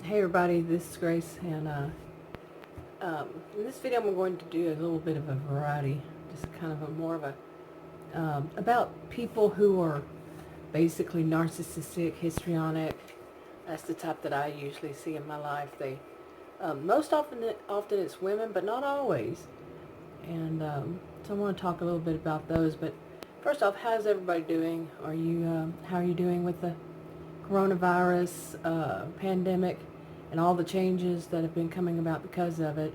Hey everybody, this is Grace, and in this video I'm going to do a little bit of a variety, just kind of a more of a about people who are basically narcissistic, histrionic. That's the type that I usually see in my life. They most often it's women, but not always. And so I want to talk a little bit about those. But first off, how's everybody doing? Are you how are you doing with the coronavirus pandemic and all the changes that have been coming about because of it?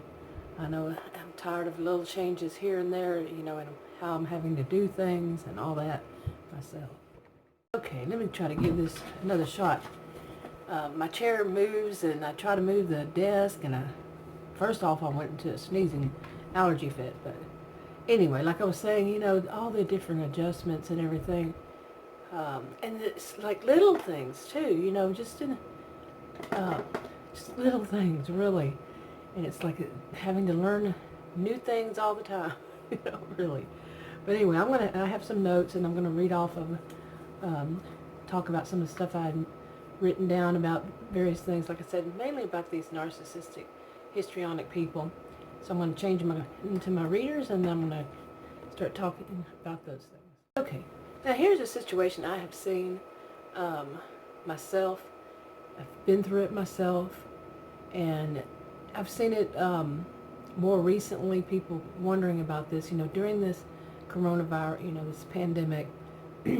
I know I'm tired of little changes here and there, and how I'm having to do things and all that myself. Okay, let me try to give this another shot. My chair moves, and I try to move the desk, and first off I went into a sneezing allergy fit. But anyway, like I was saying, all the different adjustments and everything. And it's like little things too, just little things really. And it's like having to learn new things all the time, really. But anyway, I have some notes, and I'm gonna read off of, talk about some of the stuff I had written down about various things. Like I said, mainly about these narcissistic, histrionic people. So I'm gonna change them into my readers, and then I'm gonna start talking about those things. Okay. Now here's a situation I have seen myself. I've been through it myself, and I've seen it more recently, people wondering about this, during this coronavirus, this pandemic,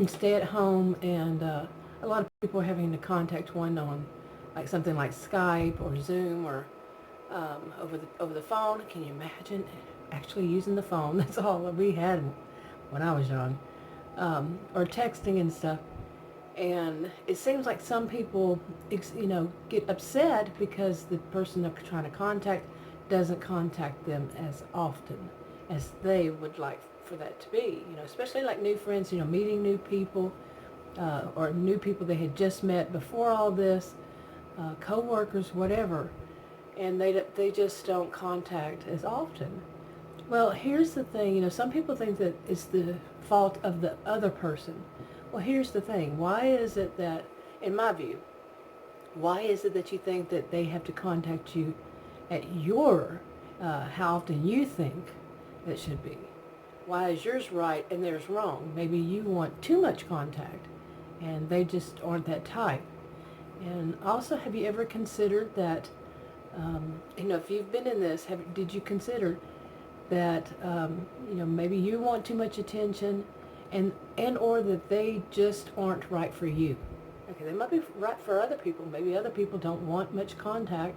stay at home, and a lot of people are having to contact one on like something like Skype or Zoom or over the phone. Can you imagine actually using the phone? That's all we had when I was young. Or texting and stuff. And it seems like some people, get upset because the person they're trying to contact doesn't contact them as often as they would like for that to be. Especially like new friends, meeting new people, or new people they had just met before all this, co-workers, whatever, and they just don't contact as often. Well, here's the thing, some people think that it's the fault of the other person. Well, here's the thing. Why is it that, in my view, why is it that you think that they have to contact you at how often you think it should be? Why is yours right and theirs wrong? Maybe you want too much contact, and they just aren't that type. And also, have you ever considered that, if you've been in this, did you consider that maybe you want too much attention, and or that they just aren't right for you? Okay, they might be right for other people. Maybe other people don't want much contact,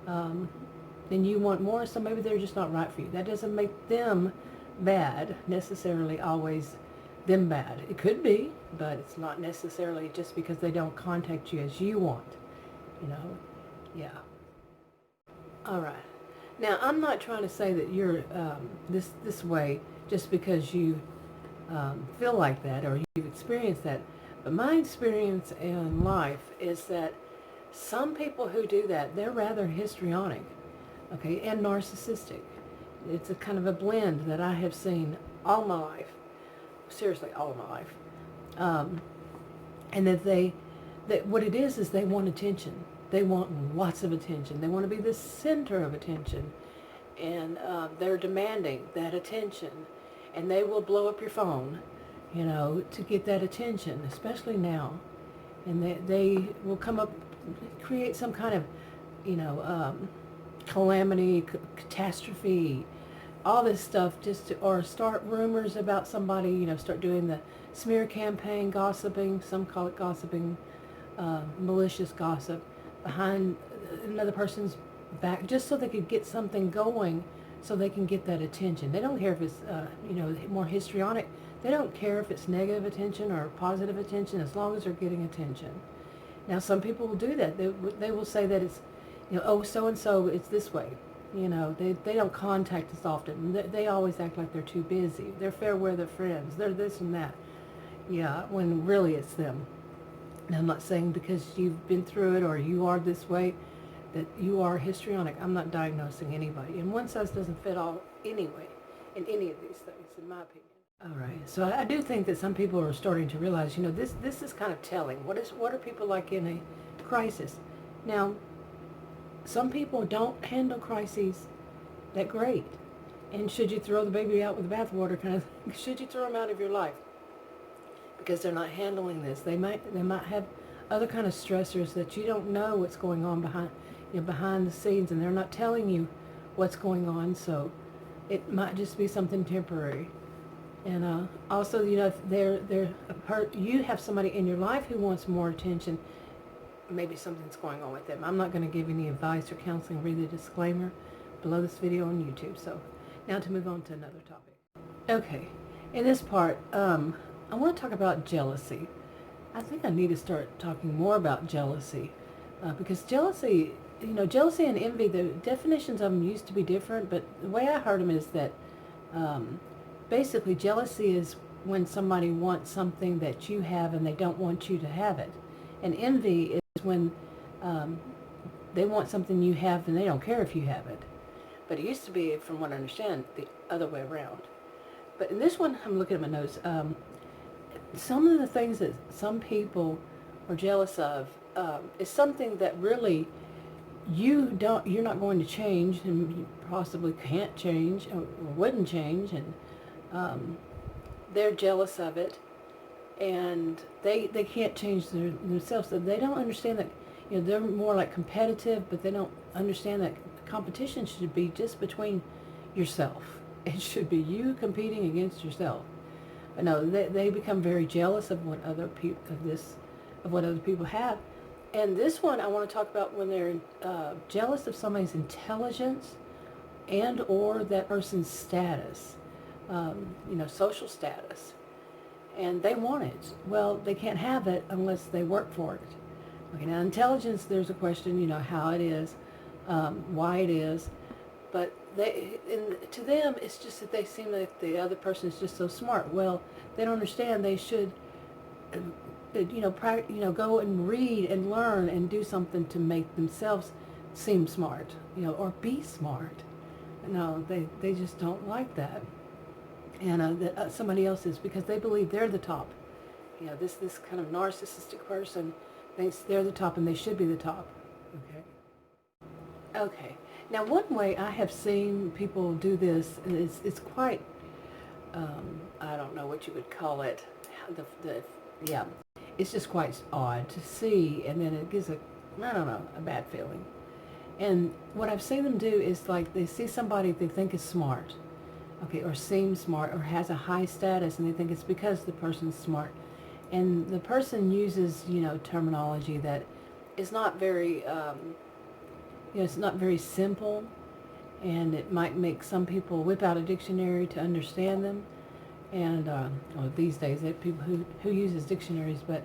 then you want more, so maybe they're just not right for you. That doesn't make them bad, necessarily always them bad. It could be, but it's not necessarily just because they don't contact you as you want, yeah. All right. Now, I'm not trying to say that you're this way just because you feel like that or you've experienced that. But my experience in life is that some people who do that, they're rather histrionic, okay, and narcissistic. It's a kind of a blend that I have seen all my life, seriously, all of my life. And that what it is they want attention. They want lots of attention. They want to be the center of attention. And they're demanding that attention. And they will blow up your phone, to get that attention, especially now. And they will come up, create some kind of, calamity, catastrophe, all this stuff, or start rumors about somebody, start doing the smear campaign, gossiping, some call it gossiping, malicious gossip, behind another person's back, just so they could get something going, so they can get that attention. They don't care if it's, more histrionic. They don't care if it's negative attention or positive attention, as long as they're getting attention. Now, some people will do that. They will say that it's, oh, so-and-so, it's this way. They don't contact us often. They always act like they're too busy. They're fair weather friends. They're this and that. Yeah, when really it's them. Now, I'm not saying because you've been through it or you are this way that you are histrionic. I'm not diagnosing anybody. And one size doesn't fit all anyway in any of these things, in my opinion. All right. So I do think that some people are starting to realize, this is kind of telling. What are people like in a crisis? Now, some people don't handle crises that great. And should you throw the baby out with the bathwater kind of thing? Should you throw them out of your life? Because they're not handling this. They might have other kind of stressors that you don't know what's going on behind the scenes, and they're not telling you what's going on. So it might just be something temporary. And also, if you have somebody in your life who wants more attention, maybe something's going on with them. I'm not going to give any advice or counseling. Read the disclaimer below this video on YouTube. So now to move on to another topic. Okay, in this part, I want to talk about jealousy. I think I need to start talking more about jealousy because jealousy and envy, the definitions of them used to be different, but the way I heard them is that basically jealousy is when somebody wants something that you have and they don't want you to have it. And envy is when they want something you have and they don't care if you have it. But it used to be, from what I understand, the other way around. But in this one, I'm looking at my notes. Some of the things that some people are jealous of is something that really you're not going to change, and you possibly can't change or wouldn't change, and they're jealous of it, and they can't change themselves. So they don't understand that they're more like competitive, but they don't understand that competition should be just between yourself. It should be you competing against yourself. But no, they become very jealous of what other people have. And this one I want to talk about when they're jealous of somebody's intelligence and or that person's status, social status. And they want it. Well, they can't have it unless they work for it. Okay, now intelligence, there's a question, how it is, why it is. But to them, it's just that they seem like the other person is just so smart. Well, they don't understand they should, go and read and learn and do something to make themselves seem smart, or be smart. No, they just don't like that. And that somebody else is, because they believe they're the top. This kind of narcissistic person thinks they're the top and they should be the top. Okay. Now, one way I have seen people do this is it's quite, I don't know what you would call it. It's just quite odd to see, and then it gives a bad feeling. And what I've seen them do is like they see somebody they think is smart, okay, or seems smart, or has a high status, and they think it's because the person's smart. And the person uses, terminology that is not very, it's not very simple, and it might make some people whip out a dictionary to understand them. And these days, there are people who uses dictionaries, but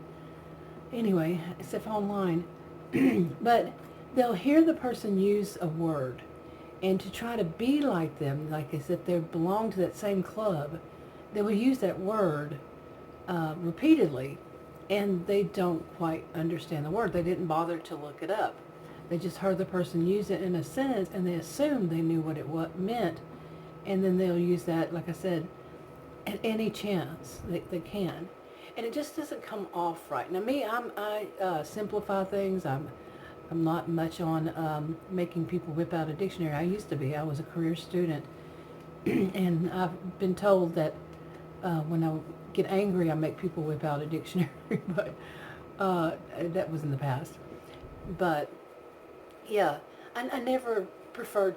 anyway, except online. But they'll hear the person use a word, and to try to be like them, like as if they belong to that same club, they will use that word repeatedly, and they don't quite understand the word. They didn't bother to look it up. They just heard the person use it in a sentence, and they assumed they knew what it meant, and then they'll use that, like I said, at any chance they can. And it just doesn't come off right. Now, me, I simplify things. I'm not much on making people whip out a dictionary. I used to be. I was a career student, and I've been told that when I get angry, I make people whip out a dictionary, but that was in the past. But yeah, I didn't prefer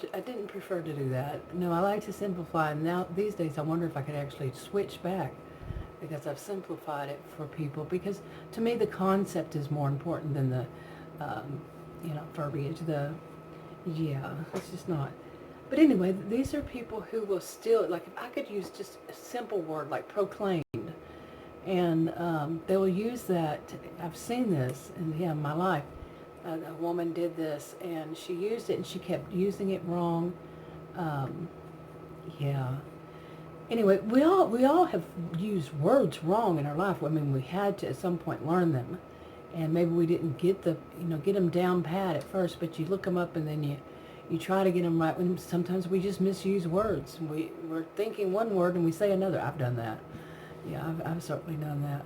to do that. No, I like to simplify, and now these days I wonder if I could actually switch back, because I've simplified it for people, because to me the concept is more important than the verbiage. It's just not. But anyway, these are people who will still, like, if I could use just a simple word like proclaimed, and they will use that. I've seen this in my life. A woman did this, and she used it, and she kept using it wrong. Anyway, we all have used words wrong in our life. I mean, we had to at some point learn them, and maybe we didn't get them down pat at first, but you look them up, and then you try to get them right. When sometimes we just misuse words. We're thinking one word and we say another. I've done that. Yeah, I've certainly done that.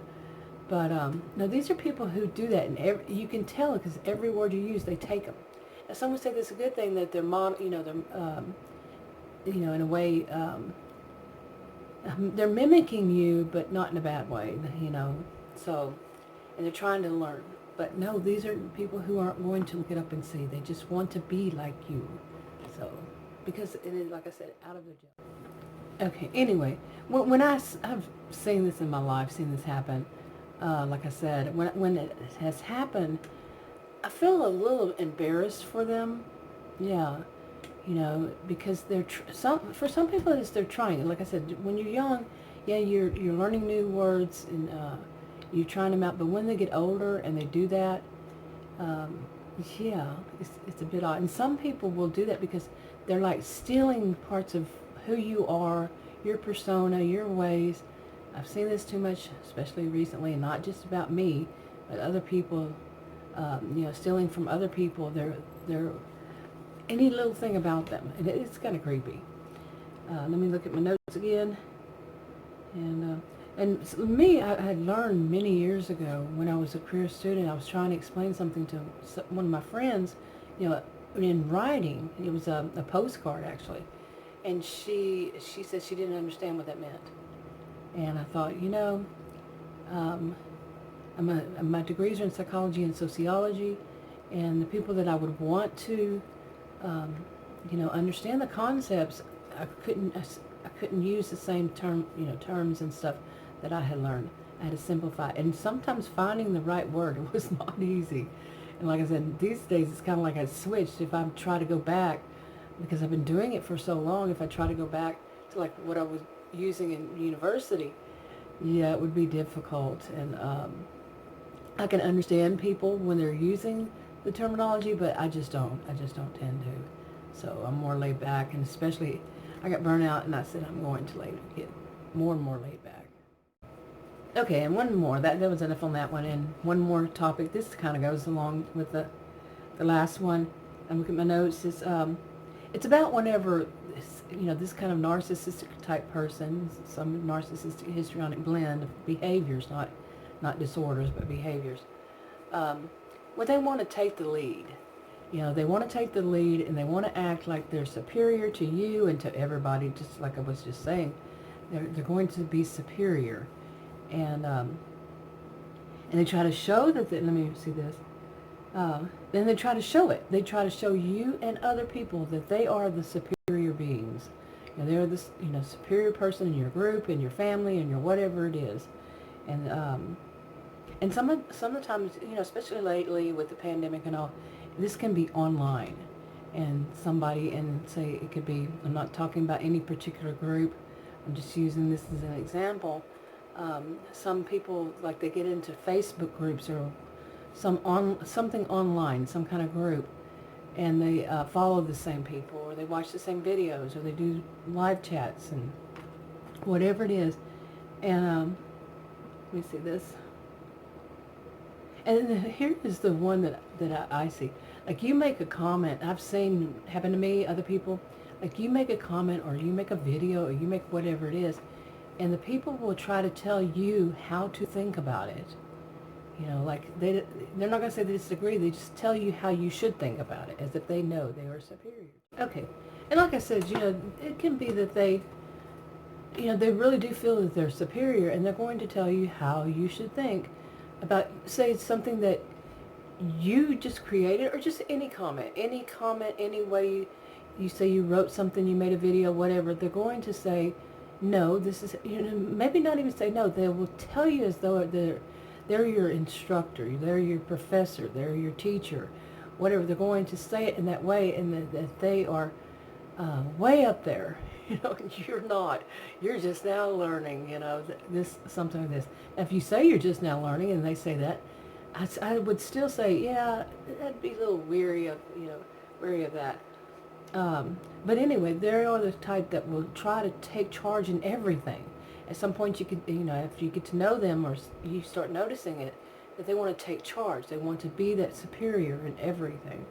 But now these are people who do that, and you can tell because every word you use, they take them. some would say this is a good thing that they're in a way, they're mimicking you, but not in a bad way, so, and they're trying to learn. But no, these are people who aren't going to look it up and see. They just want to be like you. So, because it is, like I said, out of their job. Okay, anyway, when I've seen this in my life, seen this happen, like I said, when it has happened, I feel a little embarrassed for them. Yeah, because for some people they're trying. Like I said, when you're young, yeah, you're learning new words and you're trying them out. But when they get older and they do that, yeah, it's a bit odd. And some people will do that because they're like stealing parts of who you are, your persona, your ways. I've seen this too much, especially recently, and not just about me, but other people. Stealing from other people. They're any little thing about them, and it's kind of creepy. Let me look at my notes again. And me, I had learned many years ago when I was a career student. I was trying to explain something to one of my friends, in writing. It was a postcard actually, and she said she didn't understand what that meant. And I thought, my degrees are in psychology and sociology, and the people that I would want to, understand the concepts, I couldn't use the same terms and stuff that I had learned. I had to simplify, and sometimes finding the right word was not easy. And like I said, these days it's kind of like I switched. If I try to go back, because I've been doing it for so long, if I try to go back to like what I was using in university, yeah, it would be difficult. And I can understand people when they're using the terminology, but I just don't tend to. So I'm more laid back, and especially I got burnt out, and I said I'm going to get more and more laid back. Okay, and one more. That was enough on that one. And one more topic. This kind of goes along with the last one. I'm looking at my notes. It's about whenever this kind of narcissistic type person, some narcissistic histrionic blend of behaviors, not disorders, but behaviors. When they want to take the lead. They want to take the lead, and they want to act like they're superior to you and to everybody, just like I was just saying. They're going to be superior. And they try to show that, let me see this. Then they try to show it. They try to show you and other people that they are the superior beings. They're the superior person in your group, in your family, in your whatever it is. And some of the times, especially lately with the pandemic and all, this can be online. And say it could be, I'm not talking about any particular group, I'm just using this as an example. Some people, like, they get into Facebook groups or something online, some kind of group, and they follow the same people, or they watch the same videos, or they do live chats and whatever it is. And let me see this. And here is the one that I see. Like, you make a comment, I've seen happen to me, other people, like you make a comment or you make a video or you make whatever it is, and the people will try to tell you how to think about it. Like they're not going to say they disagree, they just tell you how you should think about it, as if they know they are superior. Okay, and like I said, it can be that they really do feel that they're superior, and they're going to tell you how you should think about, say, something that you just created, or just any comment, any way you say you wrote something, you made a video, whatever. They're going to say, no, this is, maybe not even say no. They will tell you as though they're your instructor, they're your professor, they're your teacher, whatever. They're going to say it in that way, and that they are way up there. You're not. You're just now learning, something like this. Now, if you say you're just now learning, and they say that, I would still say, yeah, I'd be a little wary of that. But anyway, they are the type that will try to take charge in everything. At some point, you could, if you get to know them, or you start noticing it, that they want to take charge. They want to be that superior in everything.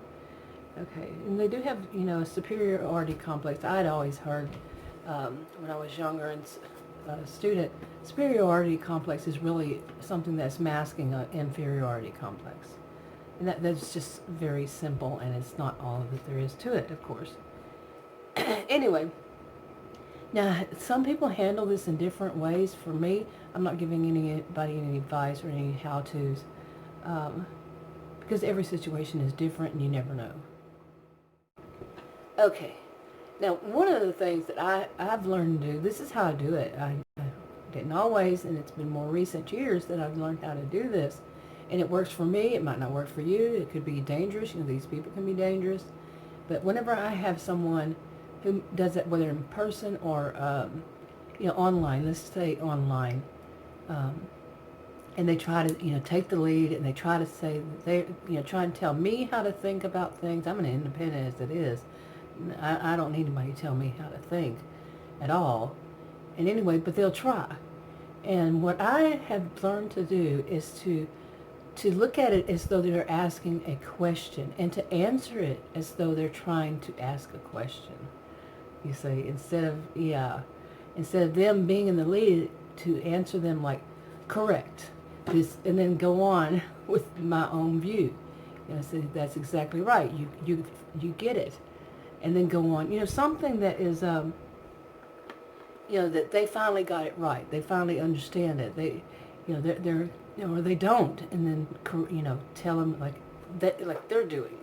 Okay, and they do have, a superiority complex. I'd always heard when I was younger and a student, superiority complex is really something that's masking an inferiority complex. And that's just very simple, and it's not all that there is to it, of course. Anyway, now some people handle this in different ways. For me, I'm not giving anybody any advice or any how-tos, because every situation is different and you never know. Okay, now one of the things that I've learned to do, this is how I do it. I didn't always, and it's been more recent years that I've learned how to do this. And it works for me. It might not work for you. It could be dangerous. You know, these people can be dangerous. But whenever I have someone who does it, whether in person or, online, let's say online, and they try to, take the lead, and they try to say, try and tell me how to think about things. I'm an independent as it is. I don't need anybody to tell me how to think at all. And anyway, but they'll try. And what I have learned to do is to look at it as though they're asking a question, and to answer it as though they're trying to ask a question. You see, instead of them being in the lead, to answer them like, correct, and then go on with my own view. Say, that's exactly right. You get it, and then go on. Something that is, that they finally got it right. They finally understand it. They're or they don't, and then tell them like they're doing,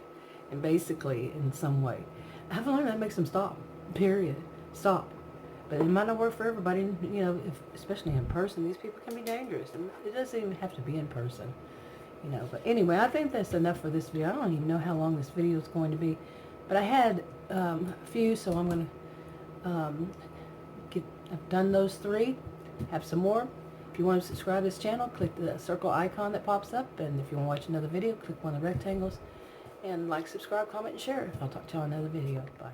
and basically in some way. I've learned that makes them stop. Period. Stop. But it might not work for everybody. Especially in person, these people can be dangerous, and it doesn't even have to be in person. But anyway, I think that's enough for this video. I don't even know how long this video is going to be, but I had a few, so I'm going to I've done those 3. Have some more. If you want to subscribe to this channel, click the circle icon that pops up. And if you want to watch another video, click one of the rectangles. And like, subscribe, comment, and share. I'll talk to you on another video. Bye.